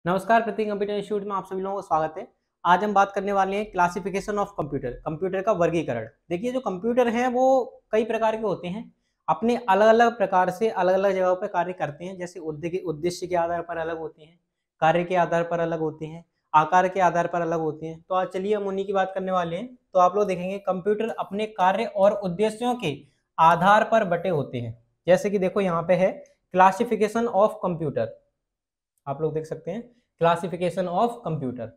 नमस्कार, प्रतीक computer institute में आप सभी लोगों का स्वागत है। आज हम बात करने वाले हैं क्लासिफिकेशन ऑफ कंप्यूटर, कंप्यूटर का वर्गीकरण। देखिए, जो कंप्यूटर हैं वो कई प्रकार के होते हैं, अपने अलग-अलग प्रकार से अलग-अलग जगहों पे कार्य करते हैं। जैसे उद्देश्य के आधार पर अलग होते हैं, कार्य के आधार पर अलग होते हैं, आकार के आधार पर अलग होते हैं। तो आज चलिए हम उन्हीं की बात करने वाले हैं। तो आप लोग देखेंगे कंप्यूटर अपने कार्य और उद्देश्यों के आधार पर बँटे होते हैं। जैसे कि देखो यहाँ पे है क्लासिफिकेशन ऑफ कंप्यूटर, आप लोग देख सकते हैं क्लासिफिकेशन ऑफ कंप्यूटर।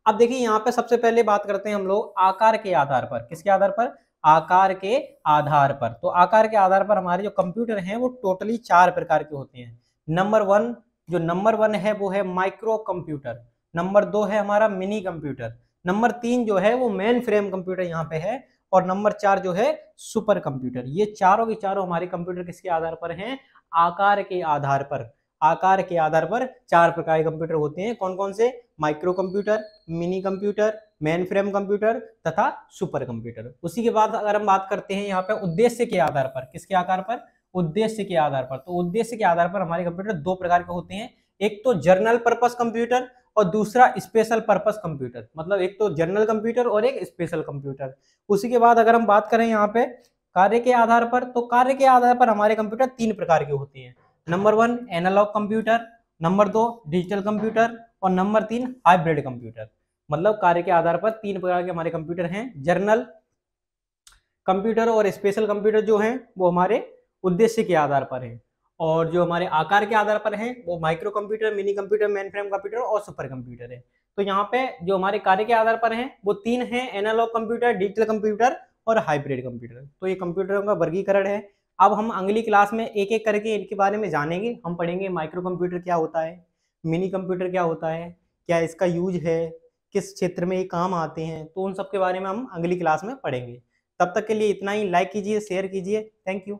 अब देखिए यहाँ पे सबसे पहले बात करते हैं हम लोग आकार के आधार पर। किसके आधार पर? आकार के आधार पर। तो आकार के आधार पर हमारे जो कंप्यूटर हैं वो टोटली 4 प्रकार के होते हैं। नंबर वन है वो है माइक्रो कंप्यूटर। नंबर 2 है हमारा मिनी कंप्यूटर। नंबर 3 जो है वो मेन फ्रेम कंप्यूटर यहाँ पे है। और नंबर 4 जो है सुपर कंप्यूटर। ये चारों के चारों हमारे कंप्यूटर किसके आधार पर हैं? आकार के आधार पर। आकार के आधार पर 4 प्रकार के कंप्यूटर होते हैं। कौन कौन से? Micro computer, mini computer, main frame computer तथा सुपर कंप्यूटर। उसी के बाद अगर हम बात करते हैं यहाँ पे उद्देश्य के आधार पर। किसके आधार पर? उद्देश्य के आधार पर। तो उद्देश्य के आधार पर हमारे कंप्यूटर 2 प्रकार के होते हैं। एक तो जनरल पर्पस कंप्यूटर और दूसरा स्पेशल पर्पस कंप्यूटर। मतलब एक तो जनरल कंप्यूटर और एक स्पेशल कंप्यूटर। उसी के बाद अगर हम बात करें यहाँ पे कार्य के आधार पर, तो कार्य के आधार पर हमारे कंप्यूटर 3 प्रकार के होते हैं। Number 1 analogue computer, number 2 digital computer और नंबर 3 हाइब्रिड कंप्यूटर। मतलब कार्य के आधार पर 3 प्रकार के हमारे कंप्यूटर हैं। जनरल कंप्यूटर और स्पेशल कंप्यूटर जो हैं वो हमारे उद्देश्य के आधार पर हैं, और जो हमारे आकार के आधार पर हैं वो micro computer, mini computer, main frame computer और सुपर कंप्यूटर है। तो यहाँ पे जो हमारे कार्य के आधार पर हैं वो 3 हैं, एनालॉग कंप्यूटर, डिजिटल कंप्यूटर और हाइब्रिड कंप्यूटर। तो ये कंप्यूटरों का वर्गीकरण है। अब हम अगली क्लास में एक एक करके इनके बारे में जानेंगे। हम पढ़ेंगे माइक्रो कंप्यूटर क्या होता है, मिनी कंप्यूटर क्या होता है, क्या इसका यूज है, किस क्षेत्र में ये काम आते हैं। तो उन सब के बारे में हम अगली क्लास में पढ़ेंगे। तब तक के लिए इतना ही। लाइक कीजिए, शेयर कीजिए। Thank you.